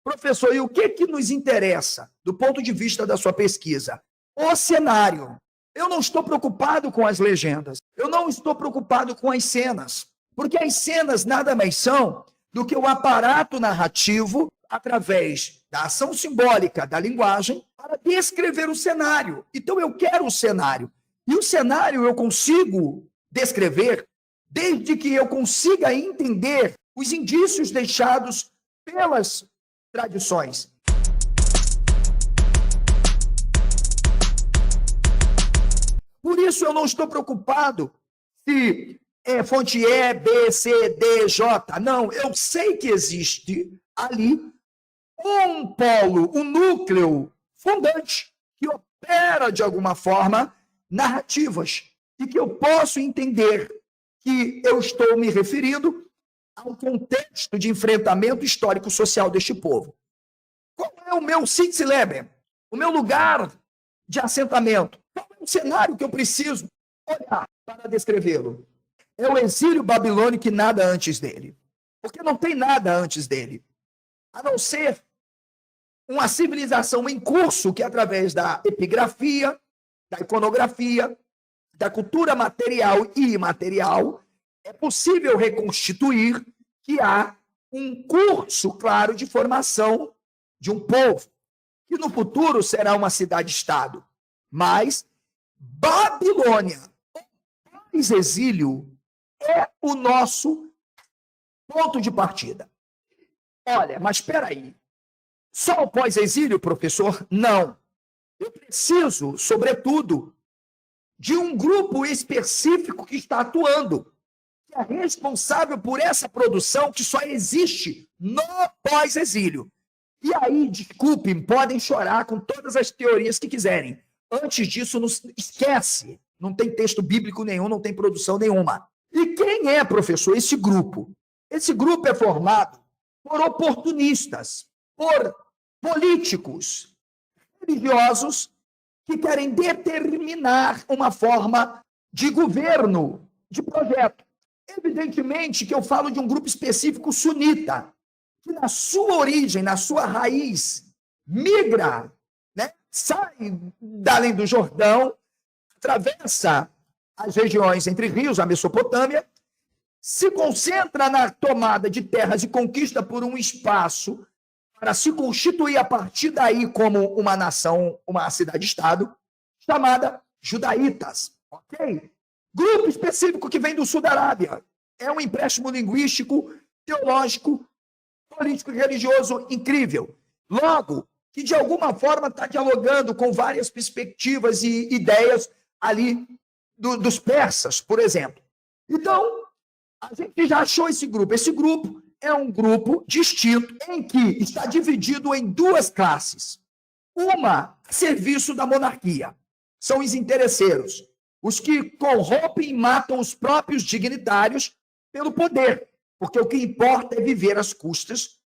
Professor, e o que nos interessa do ponto de vista da sua pesquisa? O cenário. Eu não estou preocupado com as legendas. Eu não estou preocupado com as cenas. Porque as cenas nada mais são do que o aparato narrativo através da ação simbólica da linguagem para descrever o cenário. Então, eu quero o cenário. E o cenário eu consigo descrever desde que eu consiga entender os indícios deixados pelas tradições. Por isso eu não estou preocupado se fonte E, B, C, D, J. Não, eu sei que existe ali um polo, um núcleo fundante que opera de alguma forma narrativas e que eu posso entender que eu estou me referindo ao contexto de enfrentamento histórico-social deste povo. Qual é o meu sitz leber? O meu lugar de assentamento? Qual é o cenário que eu preciso olhar para descrevê-lo? É o exílio babilônico e nada antes dele. Porque não tem nada antes dele. A não ser uma civilização em curso que, através da epigrafia, da iconografia, da cultura material e imaterial, é possível reconstituir que há um curso claro de formação de um povo, que no futuro será uma cidade-estado. Mas Babilônia, o exílio, é o nosso ponto de partida. Olha, mas espera aí. Só o pós-exílio, professor? Não. Eu preciso, sobretudo, de um grupo específico que está atuando, que é responsável por essa produção que só existe no pós-exílio. E aí, desculpem, podem chorar com todas as teorias que quiserem. Antes disso, não esquece. Não tem texto bíblico nenhum, não tem produção nenhuma. E quem é, professor, esse grupo? Esse grupo é formado por oportunistas, por políticos, religiosos, que querem determinar uma forma de governo, de projeto. Evidentemente que eu falo de um grupo específico sunita, que na sua origem, na sua raiz, migra, né? Sai da além do Jordão, atravessa as regiões entre rios, a Mesopotâmia, se concentra na tomada de terras e conquista por um espaço para se constituir a partir daí como uma nação, uma cidade-estado, chamada judaítas, ok? Grupo específico que vem do sul da Arábia. É um empréstimo linguístico, teológico, político e religioso incrível. Logo, que de alguma forma está dialogando com várias perspectivas e ideias ali dos persas, por exemplo. Então, a gente já achou esse grupo. Esse grupo é um grupo distinto em que está dividido em duas classes. Uma, a serviço da monarquia. São os interesseiros, os que corrompem e matam os próprios dignitários pelo poder, porque o que importa é viver às custas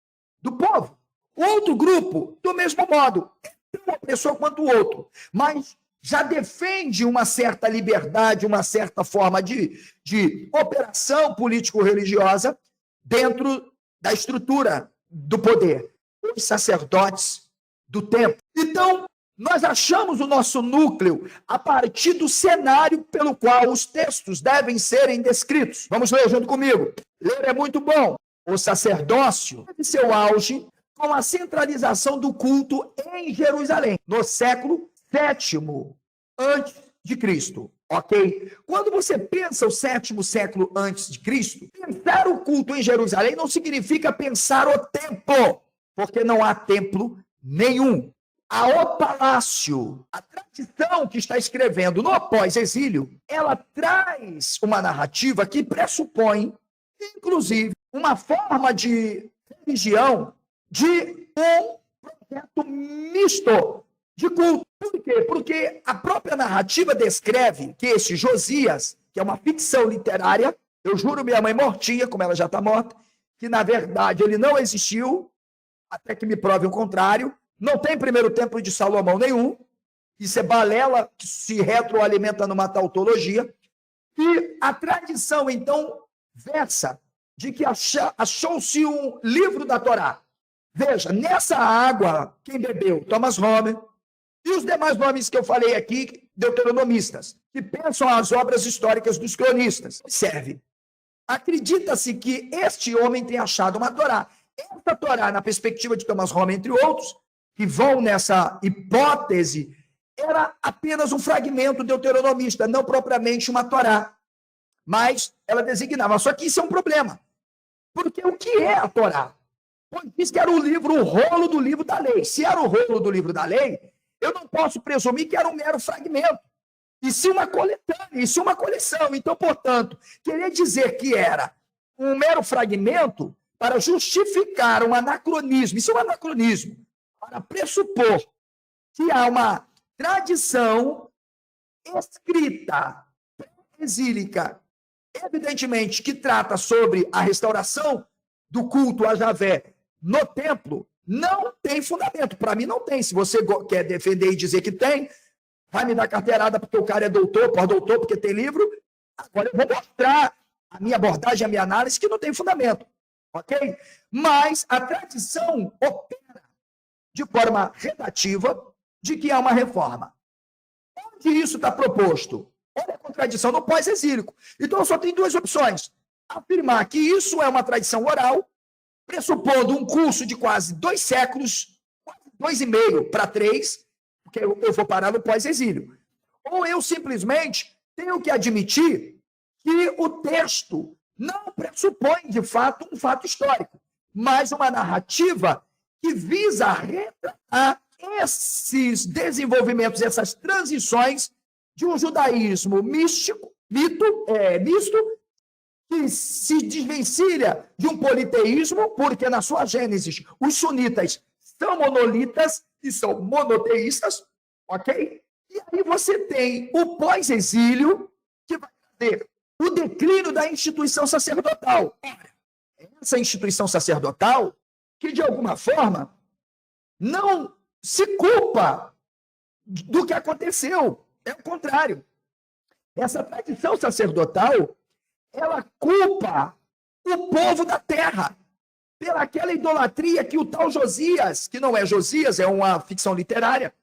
do povo. Outro grupo, do mesmo modo, é tão opressor quanto o outro, mas já defende uma certa liberdade, uma certa forma de operação político-religiosa dentro da estrutura do poder. Os sacerdotes do templo. Então, nós achamos o nosso núcleo a partir do cenário pelo qual os textos devem serem descritos. Vamos ler junto comigo. Ler é muito bom. O sacerdócio teve seu auge com a centralização do culto em Jerusalém, no século VII antes de Cristo, ok? Quando você pensa o sétimo século antes de Cristo, pensar o culto em Jerusalém não significa pensar o templo, porque não há templo nenhum. Há o palácio. A tradição que está escrevendo no pós-exílio, ela traz uma narrativa que pressupõe, inclusive, uma forma de religião de um projeto misto de culto. Por quê? Porque a própria narrativa descreve que esse Josias, que é uma ficção literária, eu juro minha mãe mortinha, como ela já está morta, que na verdade ele não existiu, até que me prove o contrário, não tem primeiro templo de Salomão nenhum, isso é balela que se retroalimenta numa tautologia, e a tradição então versa de que achou-se um livro da Torá, Veja, nessa água, quem bebeu? Thomas Homer e os demais nomes que eu falei aqui, deuteronomistas, que pensam as obras históricas dos cronistas. Observe, acredita-se que este homem tenha achado uma Torá. Essa Torá, na perspectiva de Thomas Homer, entre outros, que vão nessa hipótese, era apenas um fragmento deuteronomista, não propriamente uma Torá. Mas ela designava. Só que isso é um problema. Porque o que é a Torá? Pois diz que era o rolo do livro da lei. Se era o rolo do livro da lei, eu não posso presumir que era um mero fragmento. E se uma coletânea, e se uma coleção. Então, portanto, querer dizer que era um mero fragmento para justificar um anacronismo, isso é um anacronismo, para pressupor que há uma tradição escrita, exílica, evidentemente, que trata sobre a restauração do culto a Javé no templo, não tem fundamento. Para mim, não tem. Se você quer defender e dizer que tem, vai me dar carteirada porque o cara é doutor, pós-doutor, porque tem livro. Agora eu vou mostrar a minha abordagem, a minha análise, que não tem fundamento. Ok? Mas a tradição opera de forma redativa de que há uma reforma. Onde isso está proposto? Olha a contradição no pós-exílico. Então, eu só tenho duas opções. Afirmar que isso é uma tradição oral, pressupondo um curso de quase 2 séculos, 2,5 para 3, porque eu vou parar no pós-exílio. Ou eu simplesmente tenho que admitir que o texto não pressupõe, de fato, um fato histórico, mas uma narrativa que visa retratar esses desenvolvimentos, essas transições de um judaísmo misto, que se desvencilha de um politeísmo, porque na sua gênese os sunitas são monolitas e são monoteístas, ok? E aí você tem o pós-exílio, que vai ter o declínio da instituição sacerdotal. Essa instituição sacerdotal, que de alguma forma não se culpa do que aconteceu. É o contrário. Essa tradição sacerdotal, ela culpa o povo da terra pelaquela idolatria que o tal Josias, que não é Josias, é uma ficção literária,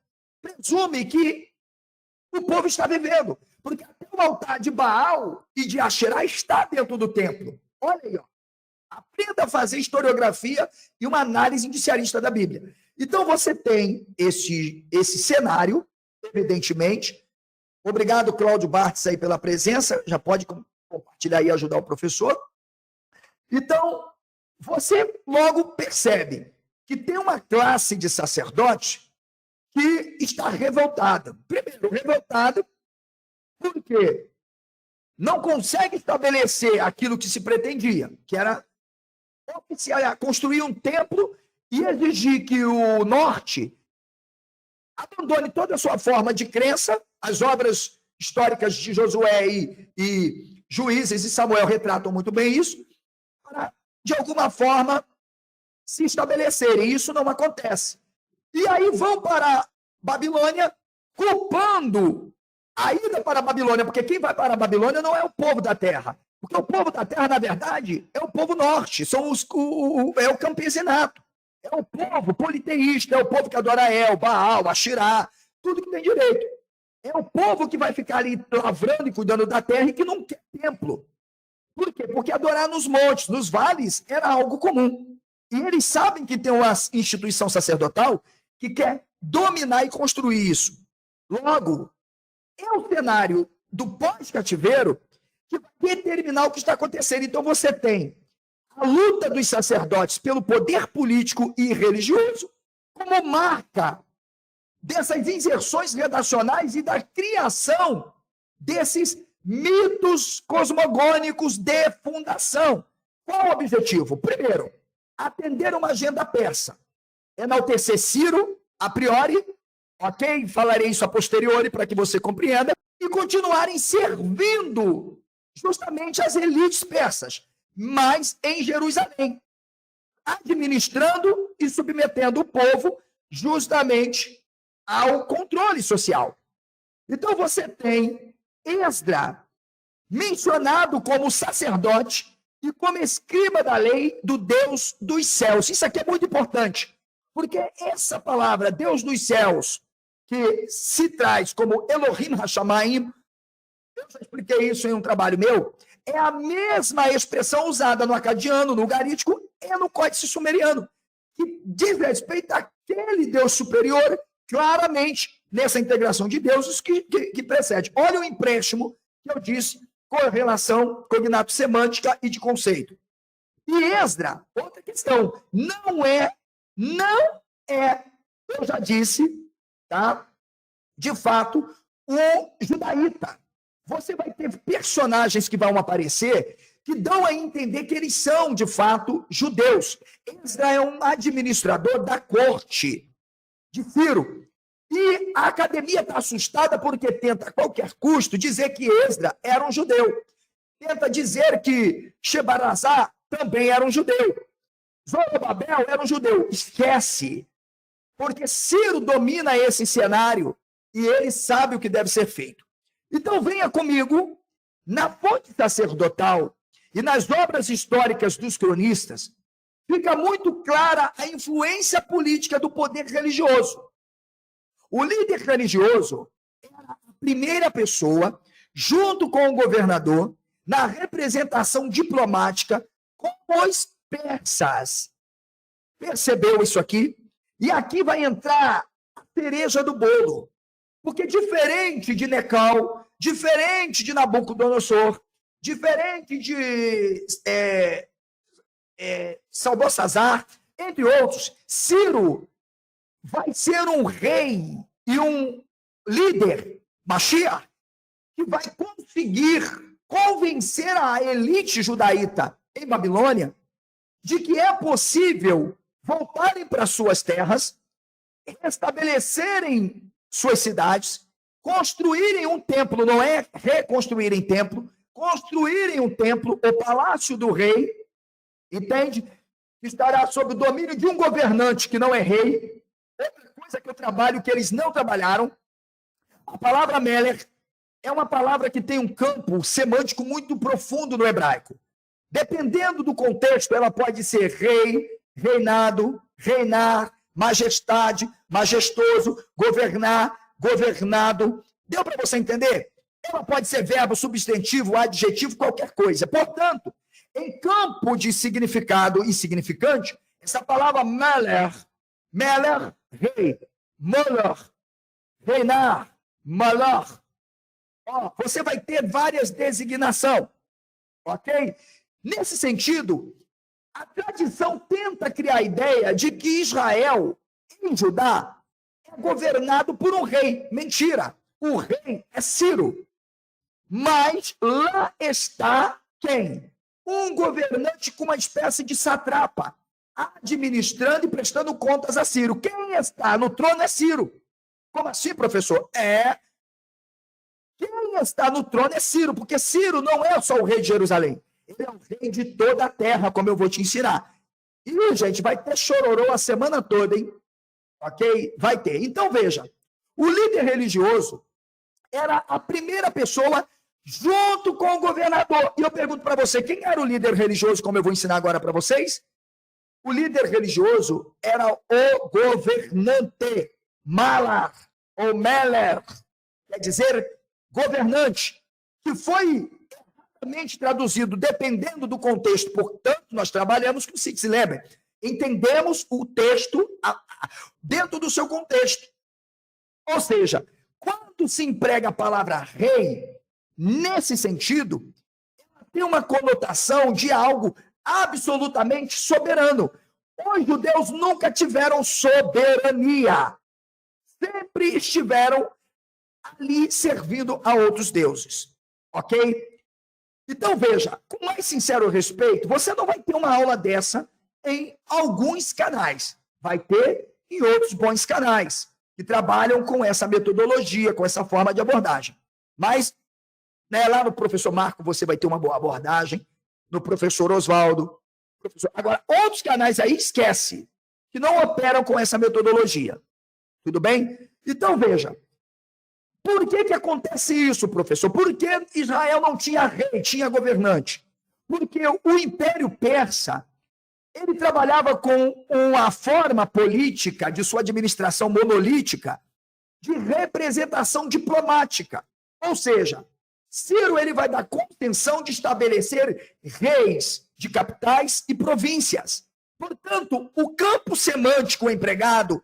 presume que o povo está vivendo. Porque até o altar de Baal e de Asherá está dentro do templo. Olha aí, ó. Aprenda a fazer historiografia e uma análise indiciarista da Bíblia. Então, você tem esse cenário, evidentemente. Obrigado, Cláudio Bartz, aí pela presença. Já pode compartilhar e ajudar o professor. Então, você logo percebe que tem uma classe de sacerdotes que está revoltada. Primeiro, revoltada porque não consegue estabelecer aquilo que se pretendia, que era construir um templo e exigir que o norte abandone toda a sua forma de crença. As obras históricas de Josué e Juízes e Samuel retratam muito bem isso, para, de alguma forma, se estabelecerem. Isso não acontece. E aí vão para a Babilônia, culpando a ida para a Babilônia, porque quem vai para a Babilônia não é o povo da terra. Porque o povo da terra, na verdade, é o povo norte, é o campesinato. É o povo politeísta, é o povo que adora El, Baal, Asherá, tudo que tem direito. É o povo que vai ficar ali lavrando e cuidando da terra e que não quer templo. Por quê? Porque adorar nos montes, nos vales, era algo comum. E eles sabem que tem uma instituição sacerdotal que quer dominar e construir isso. Logo, é o cenário do pós-cativeiro que vai determinar o que está acontecendo. Então, você tem a luta dos sacerdotes pelo poder político e religioso como marca dessas inserções redacionais e da criação desses mitos cosmogônicos de fundação. Qual o objetivo? Primeiro, atender uma agenda persa. Enaltecer Ciro, a priori, ok? Falarei isso a posteriori para que você compreenda, e continuarem servindo justamente as elites persas, mas em Jerusalém, administrando e submetendo o povo justamente ao controle social. Então você tem Esdra mencionado como sacerdote e como escriba da lei do Deus dos céus. Isso aqui é muito importante, porque essa palavra, Deus dos céus, que se traz como Elohim Hashamayim, eu já expliquei isso em um trabalho meu, é a mesma expressão usada no acadiano, no ugarítico e no códice sumeriano, que diz respeito àquele Deus superior, claramente, nessa integração de deuses que precede. Olha o empréstimo que eu disse, correlação cognato-semântica e de conceito. E Esdra, outra questão, não é, eu já disse, tá? De fato, o judaíta. Você vai ter personagens que vão aparecer que dão a entender que eles são, de fato, judeus. Esdra é um administrador da corte de Ciro. E a academia está assustada porque tenta, a qualquer custo, dizer que Esdra era um judeu. Tenta dizer que Shebarazá também era um judeu. Zorobabel era um judeu. Esquece. Porque Ciro domina esse cenário e ele sabe o que deve ser feito. Então venha comigo na fonte sacerdotal e nas obras históricas dos cronistas, fica muito clara a influência política do poder religioso. O líder religioso era a primeira pessoa, junto com o governador, na representação diplomática com os persas. Percebeu isso aqui? E aqui vai entrar a cereja do bolo. Porque diferente de Necal, diferente de Nabucodonosor, diferente de Salbossazar, entre outros, Ciro vai ser um rei e um líder, Mashiach, que vai conseguir convencer a elite judaíta em Babilônia de que é possível voltarem para suas terras, restabelecerem suas cidades, construírem um templo, não é reconstruírem templo, construírem um templo, o palácio do rei, entende? Que estará sob o domínio de um governante que não é rei. Outra coisa que eu trabalho que eles não trabalharam, a palavra Meler é uma palavra que tem um campo semântico muito profundo no hebraico. Dependendo do contexto, ela pode ser rei, reinado, reinar, majestade, majestoso, governar, governado. Deu para você entender? Ela pode ser verbo, substantivo, adjetivo, qualquer coisa. Portanto, em campo de significado e significante, essa palavra Meler, rei, Moller, reinar, Malach, você vai ter várias designações, ok? Nesse sentido, a tradição tenta criar a ideia de que Israel, em Judá, é governado por um rei. Mentira. O rei é Ciro. Mas lá está quem? Um governante com uma espécie de satrapa, administrando e prestando contas a Ciro. Quem está no trono é Ciro. Como assim, professor? Quem está no trono é Ciro, porque Ciro não é só o rei de Jerusalém. Ele é o rei de toda a terra, como eu vou te ensinar. E, gente, vai ter chororô a semana toda, hein? Ok? Vai ter. Então, veja, o líder religioso era a primeira pessoa junto com o governador. E eu pergunto para você, quem era o líder religioso, como eu vou ensinar agora para vocês? O líder religioso era o governante, Malar, ou Meller, quer dizer, governante, que foi exatamente traduzido, dependendo do contexto. Portanto, nós trabalhamos com se lembra, entendemos o texto dentro do seu contexto. Ou seja, quando se emprega a palavra rei, nesse sentido, ela tem uma conotação de algo absolutamente soberano. Os judeus nunca tiveram soberania. Sempre estiveram ali servindo a outros deuses. Ok? Então, veja, com mais sincero respeito, você não vai ter uma aula dessa em alguns canais. Vai ter em outros bons canais que trabalham com essa metodologia, com essa forma de abordagem. Mas, né, lá no professor Marco você vai ter uma boa abordagem, no professor Oswaldo. Agora, outros canais aí, esquece, que não operam com essa metodologia. Tudo bem? Então, veja, por que acontece isso, professor? Por que Israel não tinha rei, tinha governante? Porque o Império Persa, ele trabalhava com uma forma política de sua administração monolítica de representação diplomática. Ou seja, Ciro ele vai dar contenção de estabelecer reis de capitais e províncias. Portanto, o campo semântico empregado,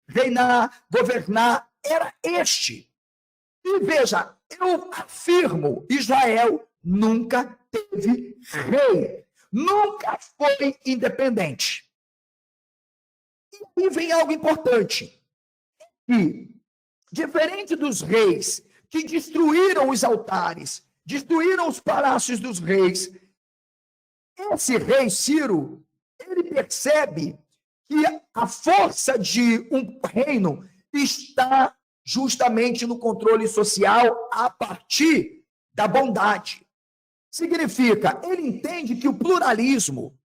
reinar, governar, era este. E veja, eu afirmo, Israel nunca teve rei, nunca foi independente. E aí vem algo importante. E, diferente dos reis que destruíram os altares, destruíram os palácios dos reis, esse rei Ciro, ele percebe que a força de um reino está justamente no controle social a partir da bondade. Significa, ele entende que o pluralismo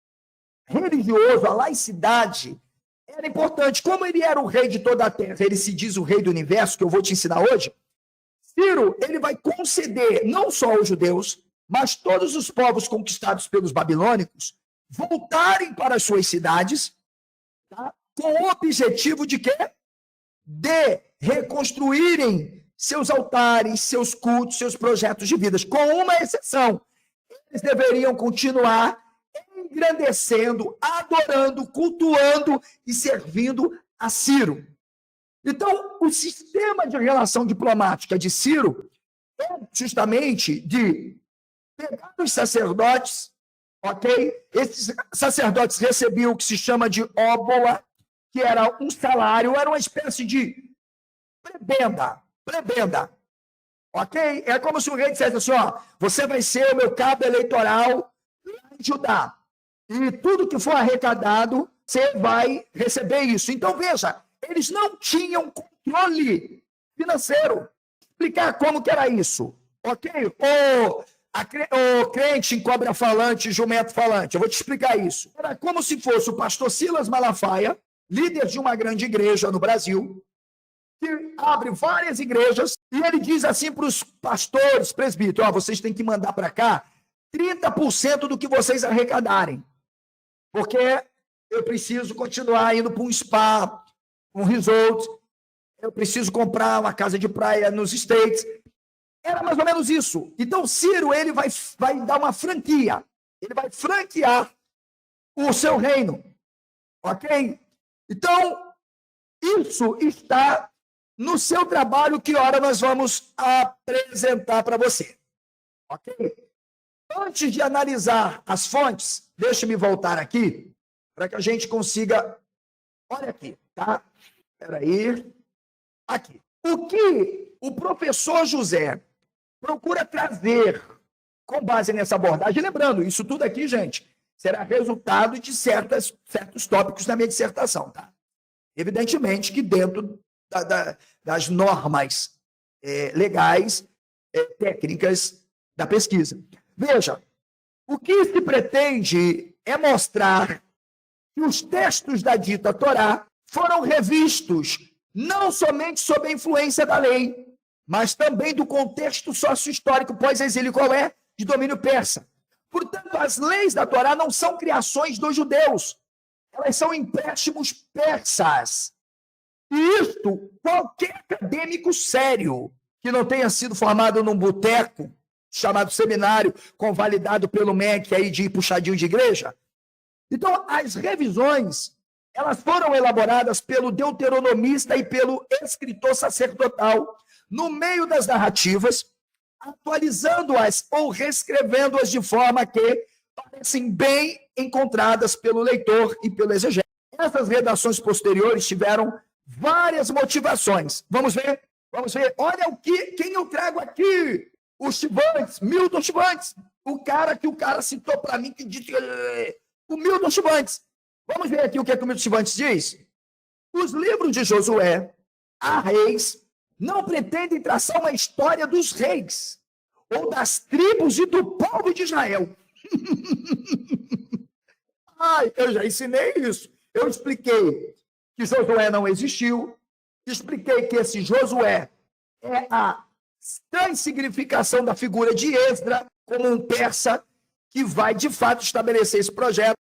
religioso, a laicidade, era importante. Como ele era o rei de toda a terra, ele se diz o rei do universo, que eu vou te ensinar hoje, Ciro, ele vai conceder não só aos judeus, mas todos os povos conquistados pelos babilônicos voltarem para as suas cidades, tá? Com o objetivo de quê? De reconstruírem seus altares, seus cultos, seus projetos de vidas, com uma exceção. Eles deveriam continuar engrandecendo, adorando, cultuando e servindo a Ciro. Então, o sistema de relação diplomática de Ciro é justamente de pegar os sacerdotes, ok? Esses sacerdotes recebiam o que se chama de óbola, que era um salário, era uma espécie de prebenda, ok? É como se o rei dissesse assim, ó, você vai ser o meu cabo eleitoral em Judá, e tudo que for arrecadado, você vai receber isso. Então, veja, eles não tinham controle financeiro. Explicar como que era isso, ok? O crente em cobra falante, jumento falante, eu vou te explicar isso. Era como se fosse o pastor Silas Malafaia, líder de uma grande igreja no Brasil, que abre várias igrejas, e ele diz assim para os pastores, presbíteros, ó, vocês têm que mandar para cá 30% do que vocês arrecadarem, porque eu preciso continuar indo para um spa, um resort, eu preciso comprar uma casa de praia nos States. Era mais ou menos isso. Então, Ciro, ele vai dar uma franquia, ele vai franquear o seu reino, ok? Então, isso está no seu trabalho, que hora nós vamos apresentar para você, ok? Antes de analisar as fontes, deixe-me voltar aqui, para que a gente consiga... Olha aqui, tá? Espera aí. Aqui. O que o professor José procura trazer com base nessa abordagem, lembrando, isso tudo aqui, gente, será resultado de certos tópicos da minha dissertação, tá? Evidentemente que dentro das normas legais, técnicas da pesquisa. Veja, o que se pretende é mostrar que os textos da dita Torá foram revistos não somente sob a influência da lei, mas também do contexto sócio-histórico pós-exílio, qual é? De domínio persa. Portanto, as leis da Torá não são criações dos judeus, elas são empréstimos persas. E isto, qualquer acadêmico sério que não tenha sido formado num boteco, chamado seminário, convalidado pelo MEC aí de puxadinho de igreja. Então, as revisões, elas foram elaboradas pelo deuteronomista e pelo escritor sacerdotal, no meio das narrativas, atualizando-as ou reescrevendo-as de forma que parecem bem encontradas pelo leitor e pelo exegeta. Essas redações posteriores tiveram várias motivações. Vamos ver? Vamos ver. Olha quem eu trago aqui. O Chivantes, Milton Chivantes. O cara citou para mim, que disse... O Milton Chivantes. Vamos ver aqui o que o Milton Chivantes diz. Os livros de Josué, a Reis, não pretendem traçar uma história dos reis ou das tribos e do povo de Israel. Eu já ensinei isso. Eu expliquei que Josué não existiu, expliquei que esse Josué é a transsignificação da figura de Esdra como um persa, que vai, de fato, estabelecer esse projeto